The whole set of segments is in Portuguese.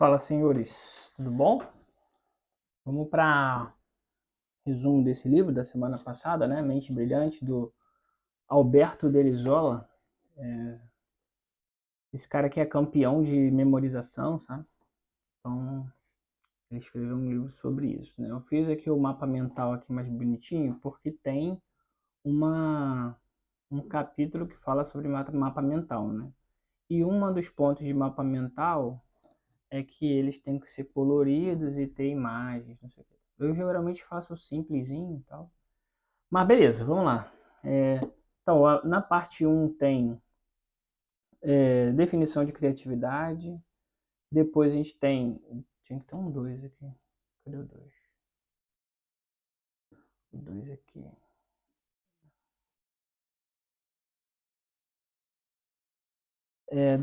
Fala, senhores, tudo bom? Vamos para resumo desse livro da semana passada, né? Mente Brilhante, do Alberto Delisola. Esse cara aqui é campeão de memorização, sabe? Então, ele escreveu um livro sobre isso, né? Eu fiz aqui o mapa mental aqui mais bonitinho, porque tem um capítulo que fala sobre mapa mental, né? E um dos pontos de mapa mental é que eles têm que ser coloridos e ter imagens, não sei o quê. Eu geralmente faço simplesinho e tal. Mas beleza, vamos lá. Então, na parte um tem definição de criatividade. Depois a gente tem. Tinha que ter um 2 aqui. Cadê o 2? O 2 aqui.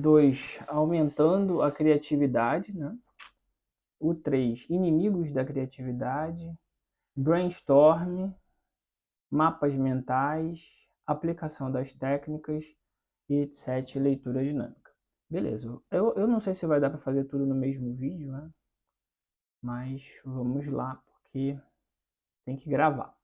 Dois, aumentando a criatividade, né? O 3, inimigos da criatividade. Brainstorm, mapas mentais, aplicação das técnicas e 7, leitura dinâmica. Beleza, eu não sei se vai dar para fazer tudo no mesmo vídeo, né? Mas vamos lá, porque tem que gravar.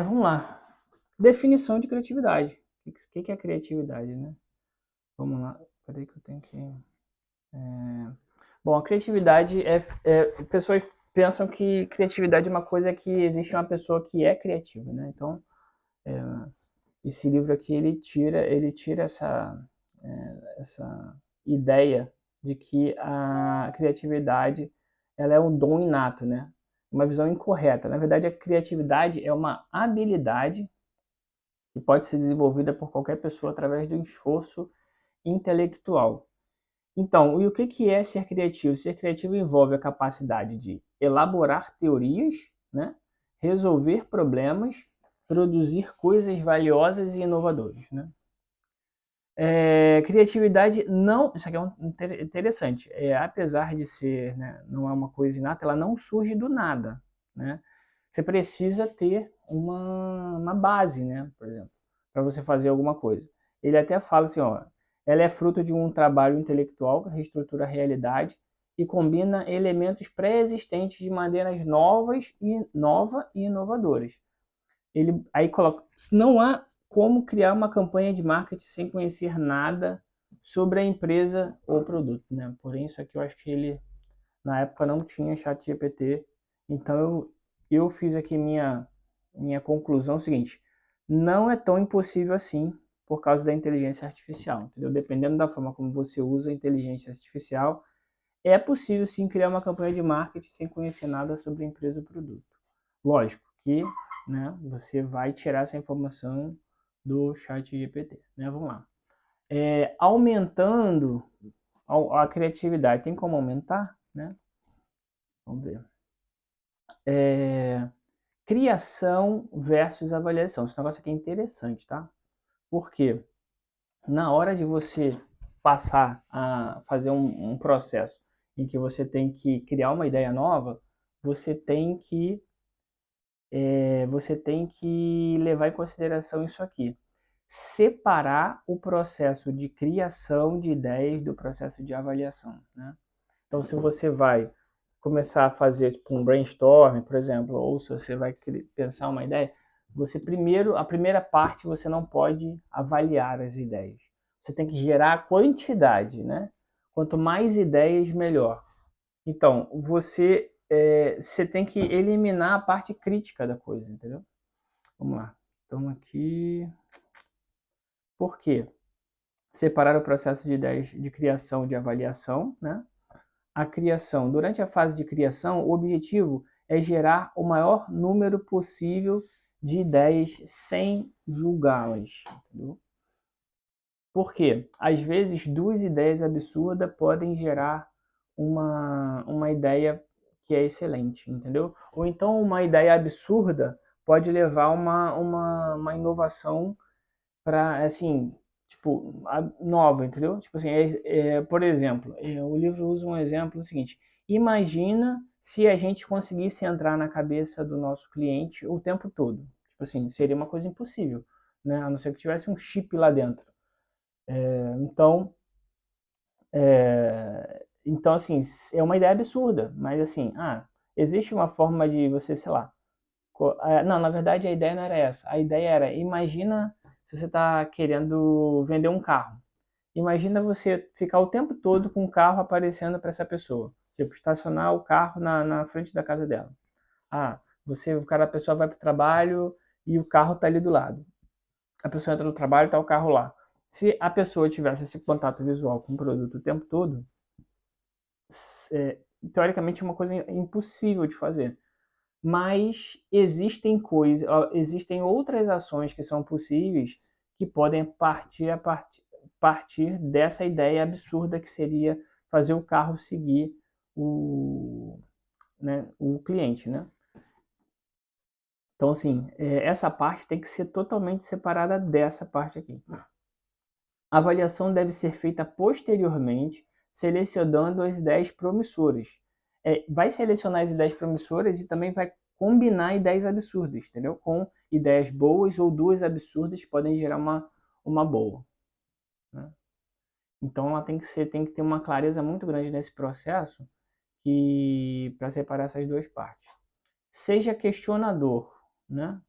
Vamos lá. Definição de criatividade. O que é criatividade, né? Vamos lá. Peraí que eu tenho que... Bom, a criatividade pessoas pensam que criatividade é uma coisa que existe uma pessoa que é criativa, né? Então, esse livro aqui, ele tira essa ideia de que a criatividade ela é um dom inato, né? Uma visão incorreta. Na verdade, a criatividade é uma habilidade que pode ser desenvolvida por qualquer pessoa através do esforço intelectual. Então, e o que é ser criativo? Ser criativo envolve a capacidade de elaborar teorias, né? Resolver problemas, produzir coisas valiosas e inovadoras, né? Criatividade não, isso aqui é interessante, apesar de ser, né, não é uma coisa inata, ela não surge do nada, né? Você precisa ter uma base, né, por exemplo, para você fazer alguma coisa. Ele até fala assim, ó, ela é fruto de um trabalho intelectual que reestrutura a realidade e combina elementos pré-existentes de maneiras nova e inovadoras. Ele aí coloca, não há como criar uma campanha de marketing sem conhecer nada sobre a empresa ou produto, né? Porém, isso aqui eu acho que ele na época não tinha chat GPT, então eu fiz aqui minha conclusão seguinte: não é tão impossível assim por causa da inteligência artificial, entendeu? Dependendo da forma como você usa a inteligência artificial, é possível sim criar uma campanha de marketing sem conhecer nada sobre a empresa ou produto. Lógico que, né, você vai tirar essa informação do chat GPT, né? Vamos lá. Aumentando a criatividade, tem como aumentar, né? Vamos ver. Criação versus avaliação. Esse negócio aqui é interessante, tá? Porque na hora de você passar a fazer um processo em que você tem que criar uma ideia nova, você tem que levar em consideração isso aqui. Separar o processo de criação de ideias do processo de avaliação, né? Então, se você vai começar a fazer tipo, um brainstorm, por exemplo, ou se você vai pensar uma ideia, a primeira parte você não pode avaliar as ideias. Você tem que gerar quantidade, né? Quanto mais ideias, melhor. Então, você tem que eliminar a parte crítica da coisa, entendeu? Vamos lá. Então, aqui... Por quê? Separar o processo de ideias de criação e de avaliação, né? A criação. Durante a fase de criação, o objetivo é gerar o maior número possível de ideias sem julgá-las, entendeu? Por quê? Às vezes, duas ideias absurdas podem gerar uma ideia que é excelente, entendeu? Ou então uma ideia absurda pode levar uma inovação para, assim, tipo, nova, entendeu? Tipo assim, por exemplo, o livro usa um exemplo seguinte: imagina se a gente conseguisse entrar na cabeça do nosso cliente o tempo todo. Tipo assim, seria uma coisa impossível, né? A não ser que tivesse um chip lá dentro. Então, Então, assim, é uma ideia absurda, mas assim, existe uma forma de você, sei lá, não, na verdade a ideia não era essa. A ideia era, imagina se você está querendo vender um carro. Imagina você ficar o tempo todo com o carro aparecendo para essa pessoa. Tipo, estacionar o carro na frente da casa dela. A pessoa vai para o trabalho e o carro está ali do lado. A pessoa entra no trabalho e está o carro lá. Se a pessoa tivesse esse contato visual com o produto o tempo todo, é, teoricamente é uma coisa impossível de fazer. Mas existem outras ações que são possíveis que podem partir dessa ideia absurda que seria fazer o carro seguir o cliente, né? Então, assim, essa parte tem que ser totalmente separada dessa parte aqui. A avaliação deve ser feita posteriormente, selecionando as ideias promissoras. Vai selecionar as ideias promissoras e também vai combinar ideias absurdas, entendeu? Com ideias boas ou duas absurdas que podem gerar uma boa, né? Então ela tem que ter uma clareza muito grande nesse processo para separar essas duas partes. Seja questionador, né?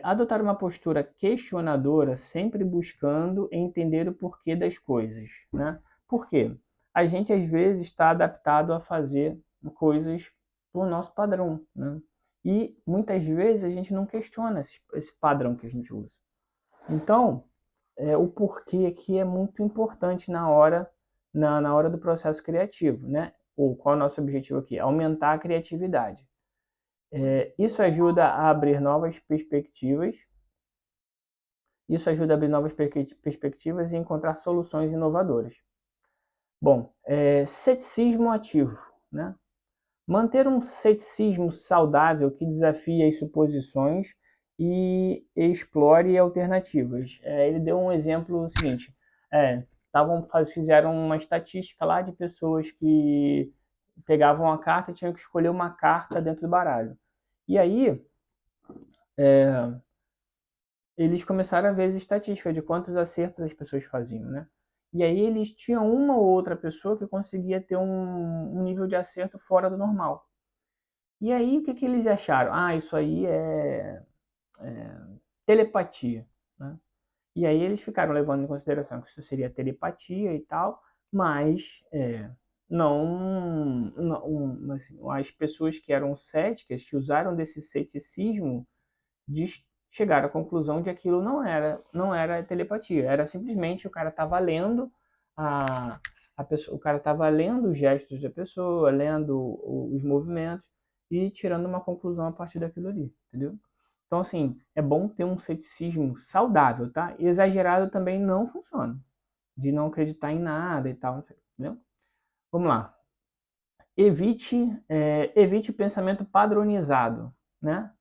Adotar uma postura questionadora, sempre buscando entender o porquê das coisas, né? Por quê? A gente às vezes está adaptado a fazer coisas do nosso padrão, né? E muitas vezes a gente não questiona esse padrão que a gente usa. Então, o porquê aqui é muito importante na hora do processo criativo, né? Ou qual é o nosso objetivo aqui? Aumentar a criatividade. Isso ajuda a abrir novas perspectivas. Isso ajuda a abrir novas perspectivas e encontrar soluções inovadoras. Bom, ceticismo ativo, né? Manter um ceticismo saudável que desafie as suposições e explore alternativas. Ele deu um exemplo seguinte: fizeram uma estatística lá de pessoas que pegavam a carta e tinham que escolher uma carta dentro do baralho. E aí, eles começaram a ver as estatísticas de quantos acertos as pessoas faziam, né? E aí eles tinham uma ou outra pessoa que conseguia ter um nível de acerto fora do normal. E aí o que eles acharam? Isso aí é telepatia, né? E aí eles ficaram levando em consideração que isso seria telepatia e tal, mas assim, as pessoas que eram céticas, que usaram desse ceticismo, chegaram à conclusão de que aquilo não era telepatia, era simplesmente o cara estava lendo a pessoa, o cara estava lendo os gestos da pessoa, lendo os movimentos e tirando uma conclusão a partir daquilo ali, entendeu? Então, assim, é bom ter um ceticismo saudável, tá? Exagerado também não funciona, de não acreditar em nada e tal, entendeu? Vamos lá. Evite o pensamento padronizado, né?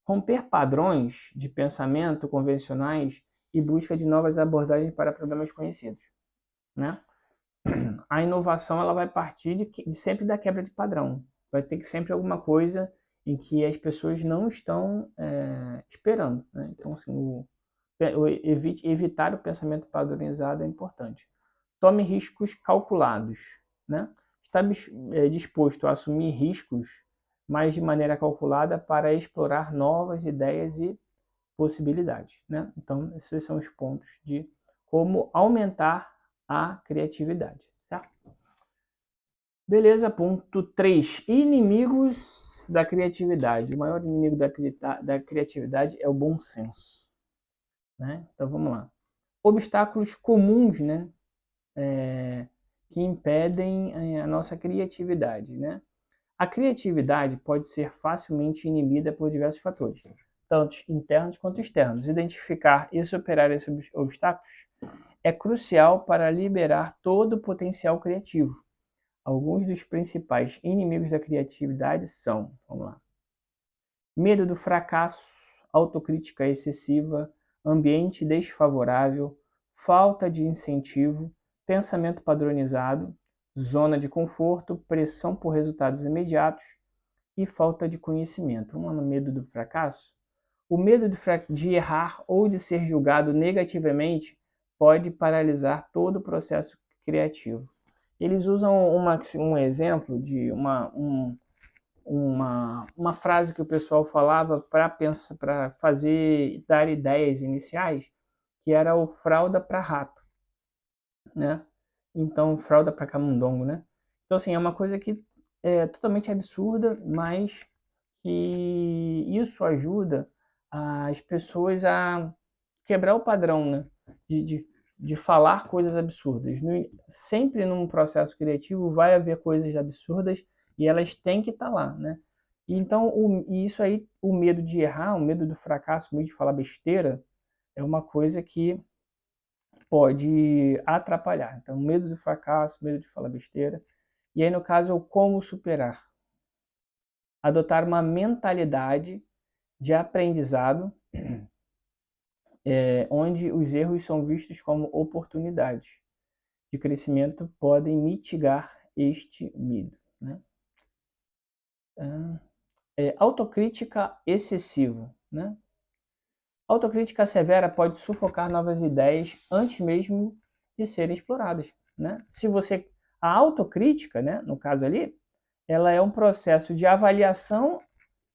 Romper padrões de pensamento convencionais e busca de novas abordagens para problemas conhecidos, né? A inovação ela vai partir sempre da quebra de padrão. Vai ter que sempre alguma coisa em que as pessoas não estão esperando, né? Então, assim, evitar o pensamento padronizado é importante. Tome riscos calculados, né? Está disposto a assumir riscos, mas de maneira calculada para explorar novas ideias e possibilidades, né? Então, esses são os pontos de como aumentar a criatividade, certo? Beleza, ponto 3. Inimigos da criatividade. O maior inimigo da criatividade é o bom senso, né? Então, vamos lá. Obstáculos comuns, né? Que impedem a nossa criatividade, né? A criatividade pode ser facilmente inibida por diversos fatores, tanto internos quanto externos. Identificar e superar esses obstáculos é crucial para liberar todo o potencial criativo. Alguns dos principais inimigos da criatividade são, vamos lá, medo do fracasso, autocrítica excessiva, ambiente desfavorável, falta de incentivo, pensamento padronizado, zona de conforto, pressão por resultados imediatos e falta de conhecimento. Vamos lá no medo do fracasso? O medo de errar ou de ser julgado negativamente pode paralisar todo o processo criativo. eles usam um exemplo de uma frase que o pessoal falava para dar ideias iniciais, que era o fralda para rato, né? Então, fralda para camundongo, né? Então, assim, é uma coisa que é totalmente absurda, mas que isso ajuda as pessoas a quebrar o padrão, né? De, de, de falar coisas absurdas. Sempre num processo criativo vai haver coisas absurdas e elas têm que estar lá, né? Então, isso aí, o medo de errar, o medo do fracasso, o medo de falar besteira, é uma coisa que pode atrapalhar. Então, medo do fracasso, medo de falar besteira. E aí, no caso, como superar? Adotar uma mentalidade de aprendizado, onde os erros são vistos como oportunidades de crescimento, podem mitigar este medo, né? Autocrítica excessiva, né? Autocrítica severa pode sufocar novas ideias antes mesmo de serem exploradas, né? Se você a autocrítica, né, no caso ali, ela é um processo de avaliação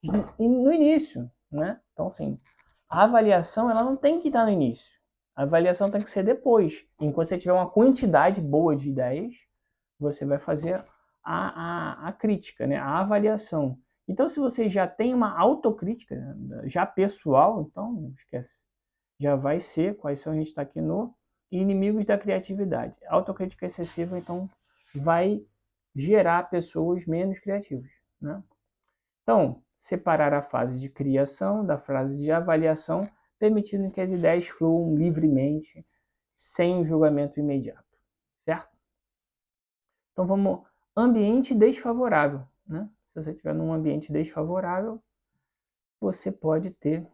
no início, né? Então, assim, a avaliação ela não tem que estar no início. A avaliação tem que ser depois. Enquanto você tiver uma quantidade boa de ideias, você vai fazer a crítica, né? A avaliação. Então, se você já tem uma autocrítica, né, já pessoal, então não esquece. Já vai ser, quais são, a gente está aqui no inimigos da criatividade. Autocrítica excessiva, então, vai gerar pessoas menos criativas, né? Então, separar a fase de criação da fase de avaliação, permitindo que as ideias fluam livremente, sem um julgamento imediato, certo? Então vamos, ambiente desfavorável, né? Se você estiver num ambiente desfavorável, você pode ter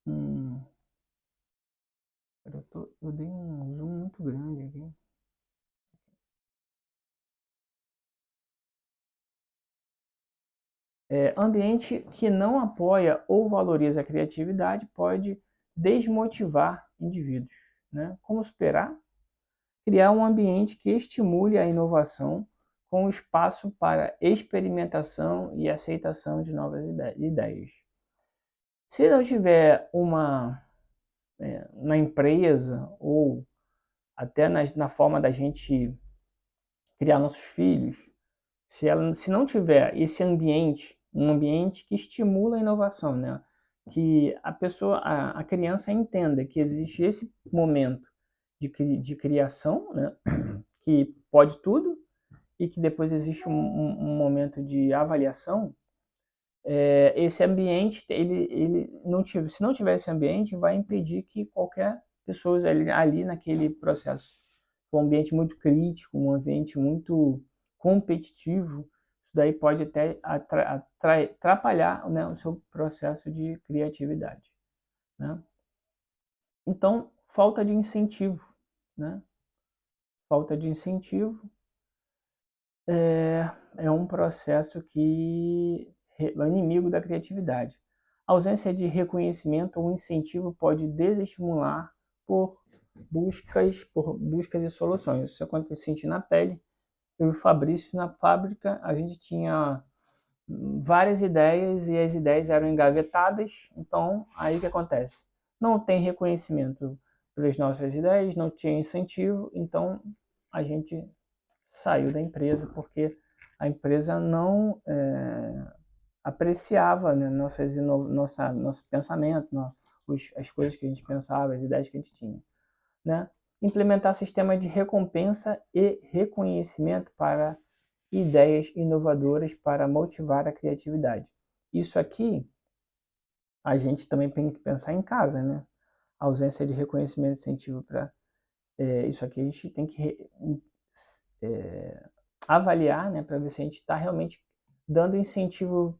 um... Eu dei um zoom muito grande aqui. Ambiente que não apoia ou valoriza a criatividade pode desmotivar indivíduos, né? Como superar? Criar um ambiente que estimule a inovação com espaço para experimentação e aceitação de novas ideias. Se não tiver na empresa ou até na forma da gente criar nossos filhos, se não tiver esse ambiente, um ambiente que estimula a inovação, né? Que a pessoa, a criança entenda que existe esse momento de criação, né? Que pode tudo, e que depois existe um momento de avaliação. Esse ambiente, ele não tiver, se não tiver esse ambiente, vai impedir que qualquer pessoa ali naquele processo, um ambiente muito crítico, um ambiente muito competitivo, isso daí pode até atrapalhar, né, o seu processo de criatividade, né? Então, falta de incentivo, né? Falta de incentivo é um processo que é inimigo da criatividade. A ausência de reconhecimento ou incentivo pode desestimular por buscas e soluções. Isso acontece sentir na pele. Eu e o Fabrício, na fábrica, a gente tinha várias ideias e as ideias eram engavetadas. Então, aí o que acontece? Não tem reconhecimento pelas nossas ideias, não tinha incentivo, então a gente saiu da empresa porque a empresa não apreciava, né, nosso pensamento, as coisas que a gente pensava, as ideias que a gente tinha, né? Implementar sistema de recompensa e reconhecimento para ideias inovadoras para motivar a criatividade. Isso aqui a gente também tem que pensar em casa, né? A ausência de reconhecimento e incentivo para isso aqui a gente tem que avaliar, né, para ver se a gente está realmente dando incentivo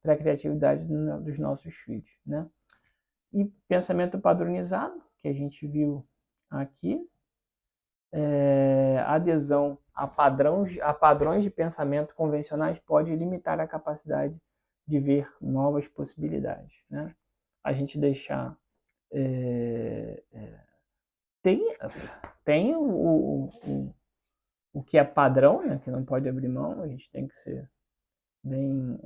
para a criatividade dos nossos filhos, né? E pensamento padronizado, que a gente viu aqui, adesão a padrões de pensamento convencionais pode limitar a capacidade de ver novas possibilidades, né? A gente deixar tem, tem o que é padrão, né, que não pode abrir mão, a gente tem que ser bem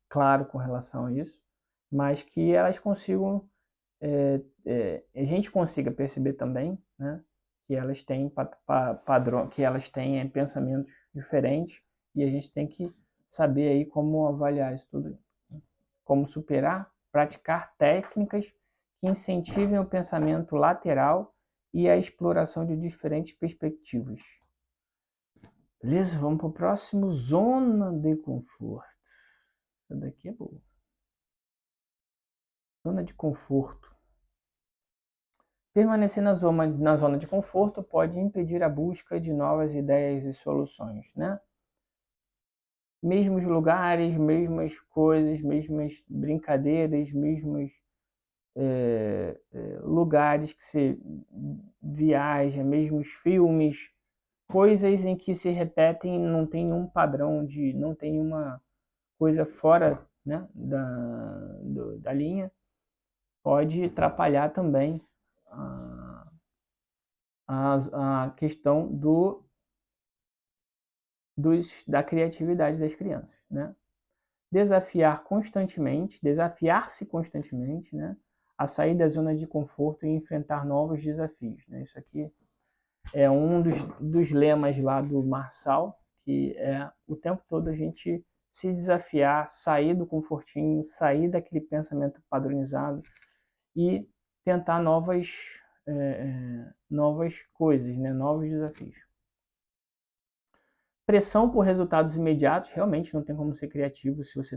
claro com relação a isso, mas que elas consigam, a gente consiga perceber também, né, que elas têm padrão, que elas têm pensamentos diferentes, e a gente tem que saber aí como avaliar isso tudo, como superar, praticar técnicas que incentivem o pensamento lateral e a exploração de diferentes perspectivas. Beleza? Vamos para o próximo. Zona de conforto. Essa daqui é boa. Zona de conforto. Permanecer na zona de conforto pode impedir a busca de novas ideias e soluções, né? Mesmos lugares, mesmas coisas, mesmas brincadeiras, mesmos lugares que você viaja, mesmos filmes, coisas em que se repetem, não tem um padrão, não tem uma coisa fora, né, da linha, pode atrapalhar também a questão da criatividade das crianças, né? Desafiar-se constantemente, né, a sair da zona de conforto e enfrentar novos desafios, né? Isso aqui é um dos lemas lá do Marçal, que é o tempo todo a gente se desafiar, sair do confortinho, sair daquele pensamento padronizado e tentar novas coisas, né? Novos desafios. Pressão por resultados imediatos, realmente não tem como ser criativo se você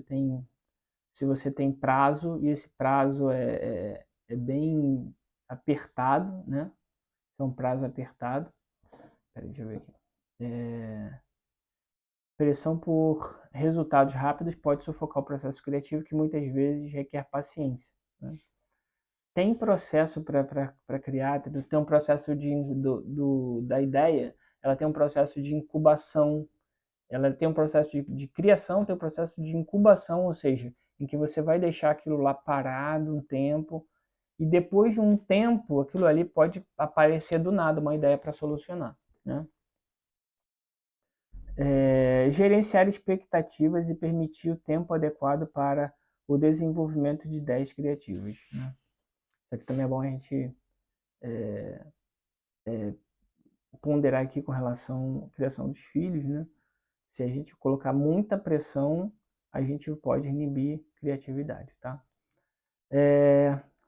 tem prazo, e esse prazo é bem apertado, né? É um prazo apertado. Peraí, deixa eu ver aqui. Pressão por resultados rápidos pode sufocar o processo criativo, que muitas vezes requer paciência, né? Tem processo para criar, tem um processo da ideia, ela tem um processo de incubação, ela tem um processo de criação, tem um processo de incubação, ou seja, em que você vai deixar aquilo lá parado um tempo, e depois de um tempo, aquilo ali pode aparecer do nada, uma ideia para solucionar, né? Gerenciar expectativas e permitir o tempo adequado para o desenvolvimento de ideias criativas, né? Isso aqui também é bom a gente ponderar aqui com relação à criação dos filhos, né? Se a gente colocar muita pressão, a gente pode inibir criatividade, tá?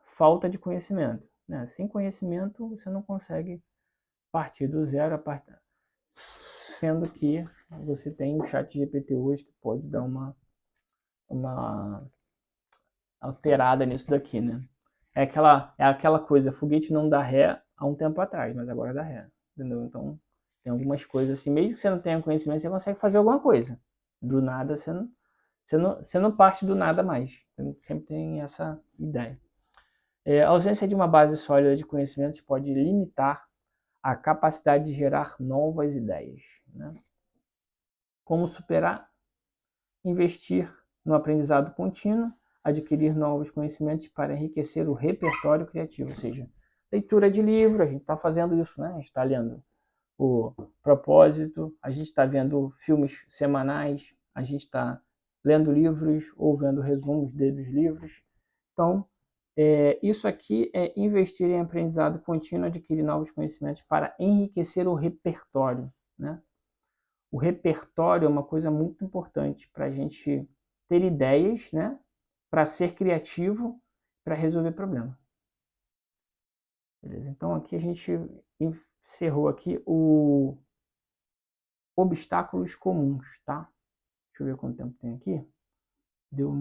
Falta de conhecimento, né? Sem conhecimento, você não consegue partir do zero, sendo que você tem o chat GPT hoje que pode dar uma alterada nisso daqui, né? É aquela coisa, foguete não dá ré há um tempo atrás, mas agora dá ré, entendeu? Então, tem algumas coisas assim, mesmo que você não tenha conhecimento, você consegue fazer alguma coisa. Do nada, você não parte do nada mais. Sempre tem essa ideia. A ausência de uma base sólida de conhecimentos pode limitar a capacidade de gerar novas ideias, né? Como superar? Investir no aprendizado contínuo, adquirir novos conhecimentos para enriquecer o repertório criativo, ou seja, leitura de livro, a gente está fazendo isso, né? A gente está lendo o Propósito, a gente está vendo filmes semanais, a gente está lendo livros ou vendo resumos dos livros. Então, isso aqui é investir em aprendizado contínuo, adquirir novos conhecimentos para enriquecer o repertório, né? O repertório é uma coisa muito importante para a gente ter ideias, né? Para ser criativo, para resolver problema. Beleza? Então aqui a gente encerrou aqui o obstáculos comuns, tá? Deixa eu ver quanto tempo tem aqui. Deu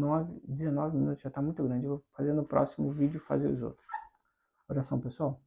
19 minutos, já está muito grande. Eu vou fazer no próximo vídeo, fazer os outros. Oração, pessoal.